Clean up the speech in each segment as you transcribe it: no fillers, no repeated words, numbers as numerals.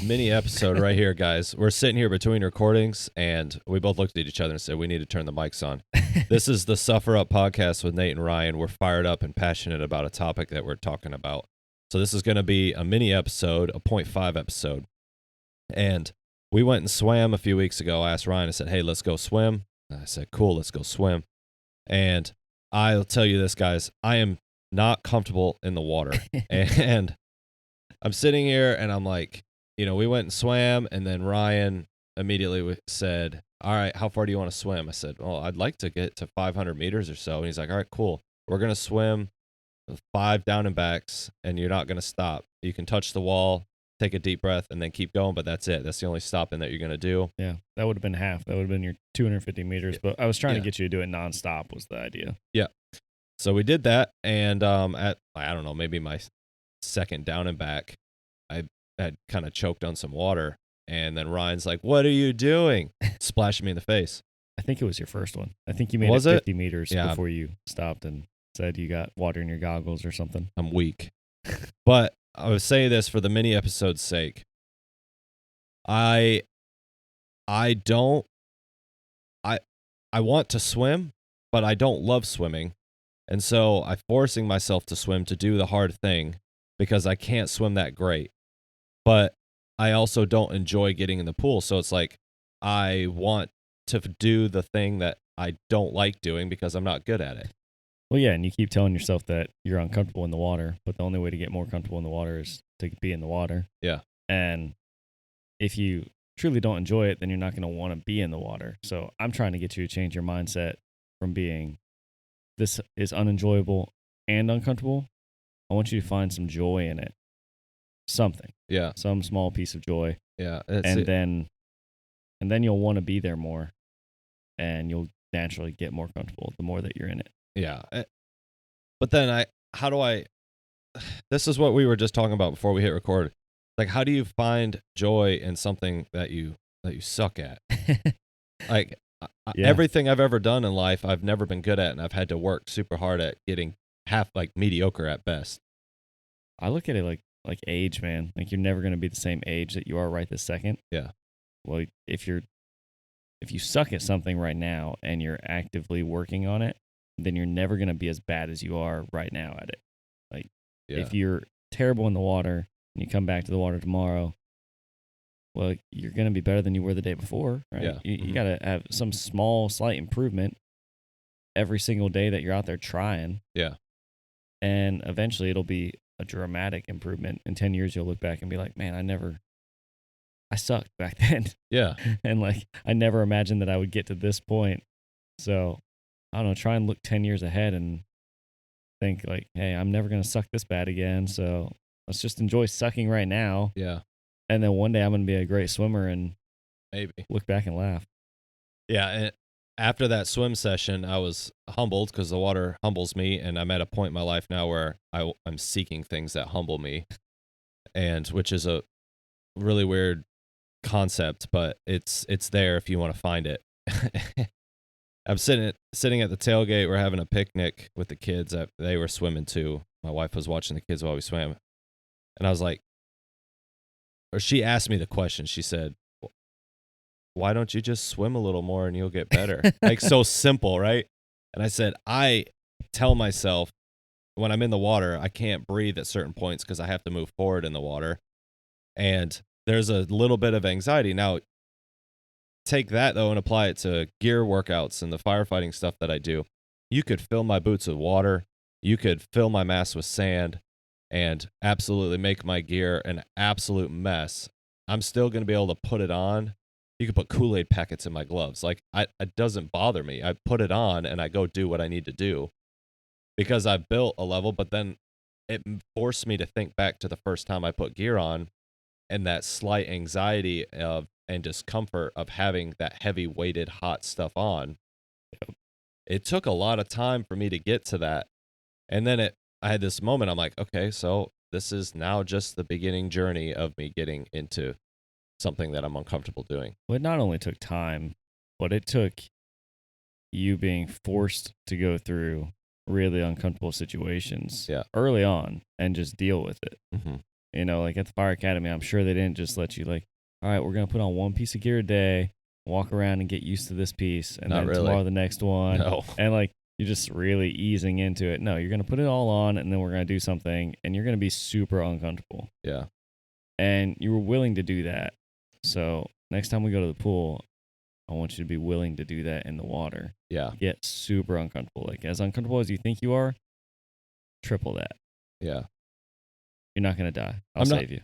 mini episode right here, guys. We're sitting here between recordings, and we both looked at each other and said, we need to turn the mics on. This is the Suffer Up podcast with Nate and Ryan. We're fired up and passionate about a topic that we're talking about. So this is going to be a mini episode, a 0.5 episode. And we went and swam a few weeks ago. I asked Ryan, I said, hey, let's go swim. And I said, cool, let's go swim. And I'll tell you this, guys, I am not comfortable in the water. And I'm sitting here and I'm like, we went and swam, and then Ryan immediately said, all right, how far do you want to swim? I said, well, I'd like to get to 500 meters or so. And he's like, all right, cool. We're going to swim 5 down and backs, and you're not going to stop. You can touch the wall, take a deep breath, and then keep going, but that's it. That's the only stopping that you're going to do. Yeah, that would have been half. That would have been your 250 meters, but I was trying to get you to do it nonstop was the idea. Yeah. So we did that, and at, I don't know, maybe my second down and back, I had kind of choked on some water, and then Ryan's like, what are you doing? Splashing me in the face. I think it was your first one. I think you made it 50 meters before you stopped and said you got water in your goggles or something. I'm weak. But I was saying this for the mini episode's sake. I want to swim, but I don't love swimming. And so I'm forcing myself to swim to do the hard thing because I can't swim that great. But I also don't enjoy getting in the pool. So it's like I want to do the thing that I don't like doing because I'm not good at it. Well, yeah, and you keep telling yourself that you're uncomfortable in the water, but the only way to get more comfortable in the water is to be in the water. Yeah. And if you truly don't enjoy it, then you're not going to want to be in the water. So I'm trying to get you to change your mindset from being this is unenjoyable and uncomfortable. I want you to find some joy in it. Something. Yeah. Some small piece of joy. Yeah. And then you'll want to be there more, and you'll naturally get more comfortable the more that you're in it. Yeah. But then this is what we were just talking about before we hit record. Like, how do you find joy in something that you suck at? Like, everything I've ever done in life, I've never been good at, and I've had to work super hard at getting mediocre at best. I look at it like age, man. Like, you're never going to be the same age that you are right this second. Yeah. Well, if you suck at something right now and you're actively working on it, then you're never going to be as bad as you are right now at it. Like, if you're terrible in the water and you come back to the water tomorrow, well, you're going to be better than you were the day before, right? Yeah. You got to have some small, slight improvement every single day that you're out there trying. Yeah. And eventually it'll be a dramatic improvement. In 10 years, you'll look back and be like, man, I sucked back then. Yeah. And I never imagined that I would get to this point. So I don't know, try and look 10 years ahead and think like, hey, I'm never going to suck this bad again. So let's just enjoy sucking right now. Yeah. And then one day I'm going to be a great swimmer and maybe look back and laugh. Yeah. And after that swim session, I was humbled because the water humbles me. And I'm at a point in my life now where I'm seeking things that humble me, and which is a really weird concept, but it's there if you want to find it. I'm sitting at the tailgate. We're having a picnic with the kids. They were swimming too. My wife was watching the kids while we swam. And I was like, or she asked me the question. She said, why don't you just swim a little more and you'll get better? Like, so simple, right? And I said, I tell myself when I'm in the water, I can't breathe at certain points because I have to move forward in the water. And there's a little bit of anxiety. Now, take that, though, and apply it to gear workouts and the firefighting stuff that I do. You could fill my boots with water. You could fill my mask with sand and absolutely make my gear an absolute mess. I'm still going to be able to put it on. You could put Kool-Aid packets in my gloves. Like, it doesn't bother me. I put it on and I go do what I need to do because I built a level, but then it forced me to think back to the first time I put gear on and that slight anxiety and discomfort of having that heavy weighted hot stuff on. It took a lot of time for me to get to that. And then I had this moment, I'm like, okay, so this is now just the beginning journey of me getting into something that I'm uncomfortable doing. Well, it not only took time, but it took you being forced to go through really uncomfortable situations early on and just deal with it. Mm-hmm. like at the fire academy, I'm sure they didn't just let you like, all right, we're going to put on one piece of gear a day, walk around and get used to this piece. And Not then really. tomorrow, the next one. No. And like, you're just really easing into it. No, you're going to put it all on and then we're going to do something and you're going to be super uncomfortable. Yeah. And you were willing to do that. So next time we go to the pool, I want you to be willing to do that in the water. Yeah. Get super uncomfortable. Like as uncomfortable as you think you are, triple that. Yeah. You're not going to die. I'll save you.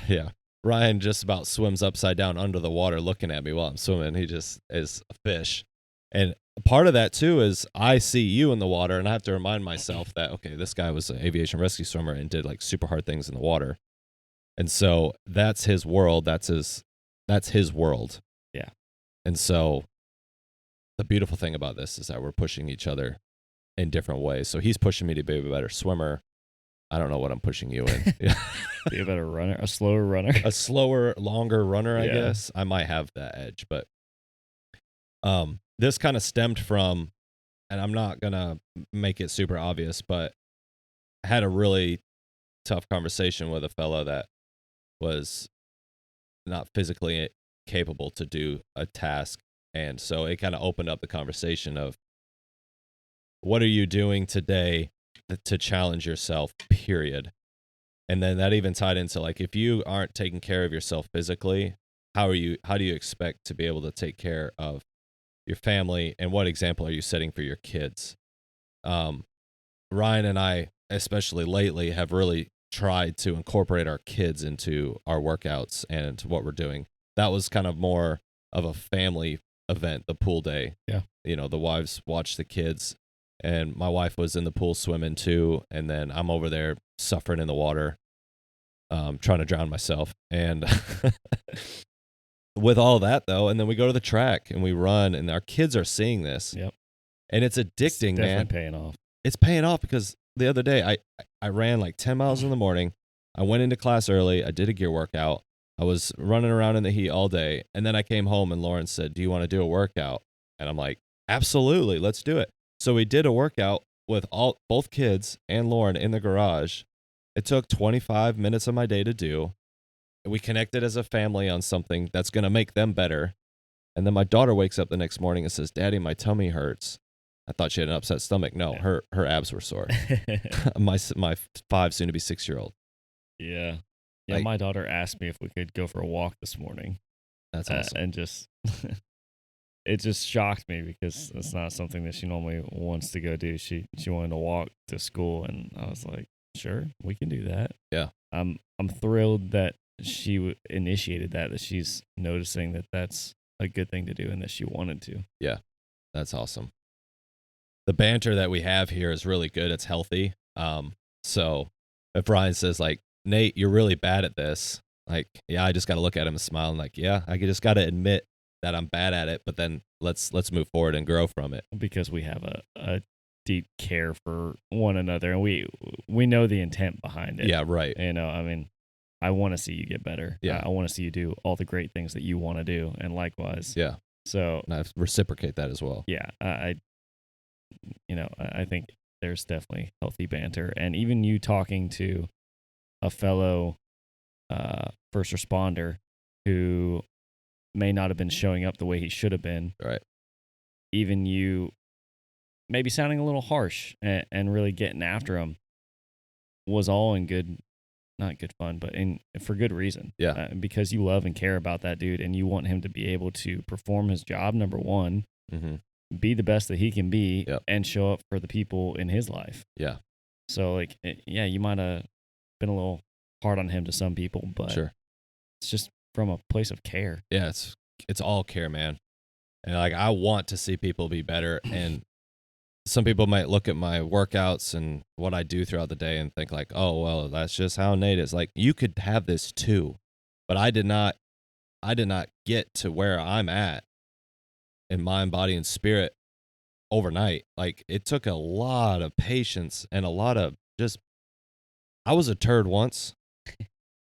Yeah. Ryan just about swims upside down under the water looking at me while I'm swimming. He just is a fish. And part of that too is I see you in the water and I have to remind myself that, okay, this guy was an aviation rescue swimmer and did like super hard things in the water. And so that's his world. That's his world. Yeah. And so the beautiful thing about this is that we're pushing each other in different ways. So he's pushing me to be a better swimmer. I don't know what I'm pushing you in. Be a better runner, a slower runner. A slower, longer runner, I guess. I might have that edge, but this kind of stemmed from, and I'm not going to make it super obvious, but I had a really tough conversation with a fella that was not physically capable to do a task. And so it kind of opened up the conversation of, what are you doing today to challenge yourself, period? And then that even tied into like, if you aren't taking care of yourself physically, how do you expect to be able to take care of your family, and what example are you setting for your kids? Ryan and I, especially lately, have really tried to incorporate our kids into our workouts and what we're doing. That was kind of more of a family event, the pool day. Yeah. The wives watch the kids, and my wife was in the pool swimming too, and then I'm over there suffering in the water, trying to drown myself. And with all that though, and then we go to the track and we run, and our kids are seeing this. Yep. And it's addicting, it's man. Paying off. It's paying off because the other day I ran like 10 miles in the morning. I went into class early. I did a gear workout. I was running around in the heat all day. And then I came home and Lauren said, do you want to do a workout? And I'm like, absolutely, let's do it. So we did a workout with both kids and Lauren in the garage. It took 25 minutes of my day to do. We connected as a family on something that's going to make them better. And then my daughter wakes up the next morning and says, Daddy, my tummy hurts. I thought she had an upset stomach. No, her abs were sore. my 5, soon to be 6-year-old. Yeah. Yeah, my daughter asked me if we could go for a walk this morning. That's awesome. And just it just shocked me because it's not something that she normally wants to go do. She wanted to walk to school, and I was like, sure, we can do that. Yeah. I'm thrilled that she initiated that she's noticing that that's a good thing to do and that she wanted to. Yeah. That's awesome. The banter that we have here is really good. It's healthy. So if Ryan says like, Nate, you're really bad at this. Like, yeah, I just got to look at him and smile and like, yeah, I just got to admit that I'm bad at it, but then let's move forward and grow from it. Because we have a deep care for one another, and we know the intent behind it. Yeah, right. I mean, I want to see you get better. Yeah. I want to see you do all the great things that you want to do, and likewise. Yeah. So and I reciprocate that as well. Yeah, I think there's definitely healthy banter, and even you talking to a fellow first responder who may not have been showing up the way he should have been. Right. Even you maybe sounding a little harsh and really getting after him was all in good, not good fun, but for good reason. Yeah. Because you love and care about that dude, and you want him to be able to perform his job, number one, be the best that he can be, and show up for the people in his life. Yeah. So, like, yeah, you might have been a little hard on him to some people, but sure, it's just from a place of care. Yeah, it's all care, man. And like, I want to see people be better. And some people might look at my workouts and what I do throughout the day and think like, oh, well, that's just how Nate is. Like, you could have this too, but I did not get to where I'm at in mind, body, and spirit overnight. Like, it took a lot of patience and a lot of just, I was a turd once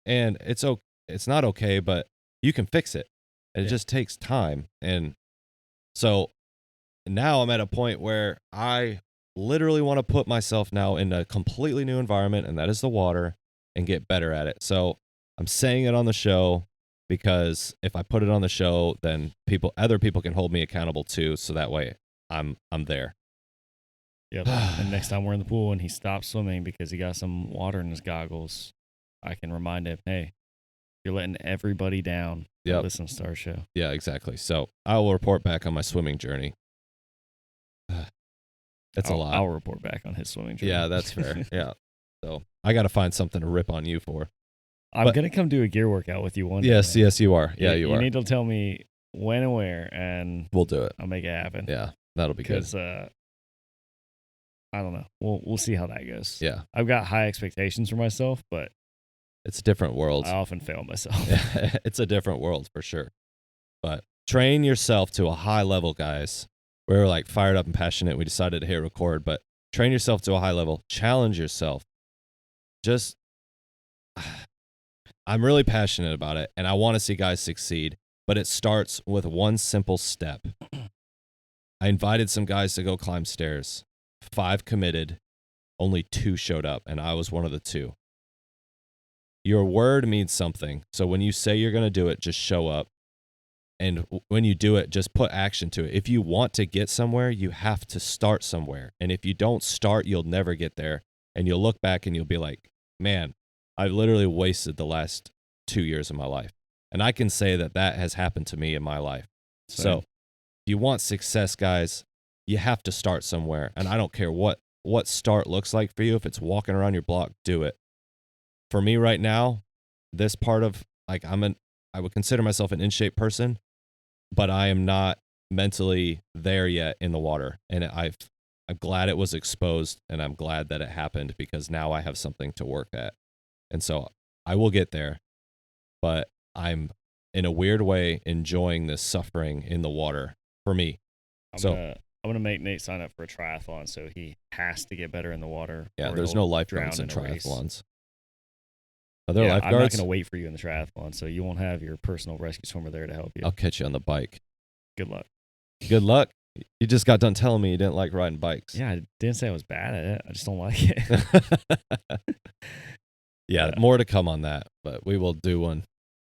and it's not okay, but you can fix it. And it just takes time. And so now I'm at a point where I literally want to put myself now in a completely new environment, and that is the water. and get better at it. So I'm saying it on the show because if I put it on the show, then other people can hold me accountable too. So that way I'm there. Yep. And next time we're in the pool and he stops swimming because he got some water in his goggles, I can remind him, hey, you're letting everybody down. Yep. Listen to our show. Yeah, exactly. So I will report back on my swimming journey. That's a lot. I'll report back on his swimming journey. Yeah, that's fair. Yeah. So I got to find something to rip on you for. I'm going to come do a gear workout with you one day. Yes, you are. Yeah, you are. You need to tell me when and where, and we'll do it. I'll make it happen. Yeah, that'll be good. Because I don't know. We'll see how that goes. Yeah. I've got high expectations for myself, but it's a different world. I often fail myself. It's a different world for sure. But train yourself to a high level, guys. We were like fired up and passionate. We decided to hit record, but train yourself to a high level. Challenge yourself. I'm really passionate about it, and I want to see guys succeed, but it starts with one simple step. I invited some guys to go climb stairs. 5 committed, only 2 showed up, and I was one of the 2. Your word means something. So when you say you're going to do it, just show up. And when you do it, just put action to it. If you want to get somewhere, you have to start somewhere. And if you don't start, you'll never get there. And you'll look back and you'll be like, man, I literally wasted the last 2 years of my life. And I can say that has happened to me in my life. Same. So if you want success, guys, you have to start somewhere. And I don't care what start looks like for you. If it's walking around your block, do it. For me right now, this part of I would consider myself an in-shape person, but I am not mentally there yet in the water. And I'm glad it was exposed, and I'm glad that it happened because now I have something to work at. And so I will get there, but I'm in a weird way enjoying this suffering in the water for me. I'm gonna make Nate sign up for a triathlon, so he has to get better in the water. Yeah, there's no lifeguards in triathlons. Are there lifeguards? I'm not going to wait for you in the triathlon, so you won't have your personal rescue swimmer there to help you. I'll catch you on the bike. Good luck. Good luck. You just got done telling me you didn't like riding bikes. Yeah, I didn't say I was bad at it. I just don't like it. Yeah, more to come on that, but we will do one.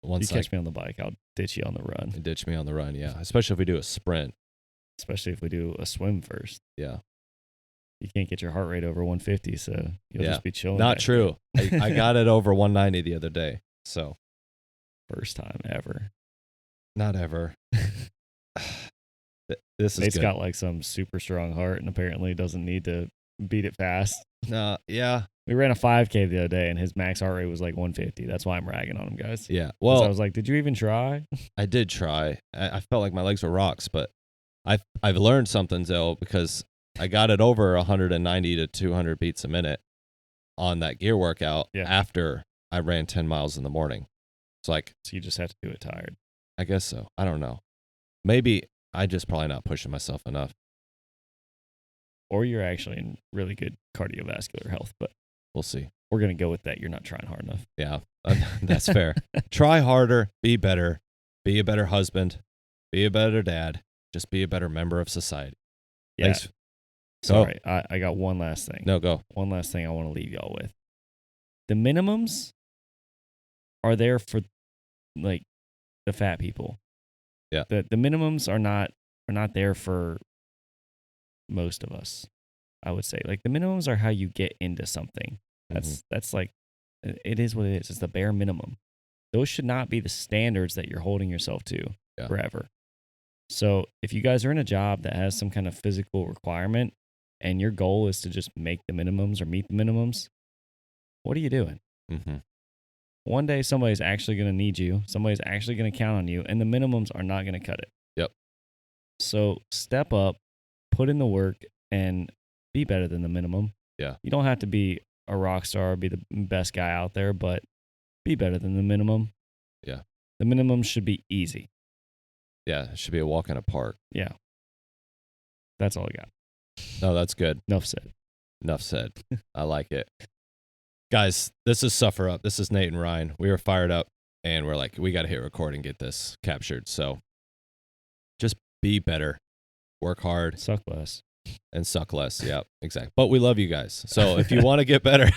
Once you catch me on the bike, I'll ditch you on the run. Ditch me on the run, yeah. Especially if we do a sprint. Especially if we do a swim first. Yeah. You can't get your heart rate over 150, so you'll just be chilling. Not true. I got it over 190 the other day, so. First time ever. Not ever. This is Nate's good. got like some super strong heart and apparently doesn't need to beat it fast. No, yeah. We ran a 5K the other day and his max heart rate was like 150. That's why I'm ragging on him, guys. Yeah. Well, I was like, did you even try? I did try. I felt like my legs were rocks, but I've learned something, though, because I got it over 190 to 200 beats a minute on that gear workout after I ran 10 miles in the morning. It's like, so you just have to do it tired. I guess so. I don't know. Maybe I just probably not pushing myself enough. Or you're actually in really good cardiovascular health, but we'll see. We're going to go with that. You're not trying hard enough. Yeah, that's fair. Try harder, be better, be a better husband, be a better dad, just be a better member of society. Yeah. Thanks. Sorry, I got one last thing. No, go. One last thing I want to leave y'all with. The minimums are there for like the fat people. Yeah. The minimums are not there for most of us, I would say. Like the minimums are how you get into something. That's like, it is what it is. It's the bare minimum. Those should not be the standards that you're holding yourself to forever. So if you guys are in a job that has some kind of physical requirement and your goal is to just make the minimums or meet the minimums, what are you doing? Mm-hmm. One day somebody's actually going to need you. Somebody's actually going to count on you, and the minimums are not going to cut it. Yep. So step up, put in the work, and be better than the minimum. Yeah. You don't have to be a rock star or be the best guy out there, but be better than the minimum. Yeah. The minimum should be easy. Yeah, it should be a walk in a park. Yeah. That's all I got. No, that's good. Enough said. Enough said. I like it. Guys, this is Suffer Up. This is Nate and Ryan. We were fired up, and we're like, we got to hit record and get this captured. So just be better. Work hard. Suck less. And suck less. Yeah, exactly. But we love you guys. So if you want to get better,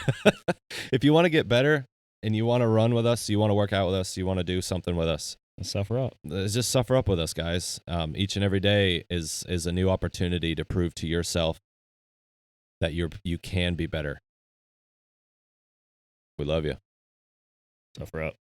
and you want to run with us, you want to work out with us, you want to do something with us, suffer up. just suffer up with us, guys. Each and every day is a new opportunity to prove to yourself that you can be better. We love you. Suffer up.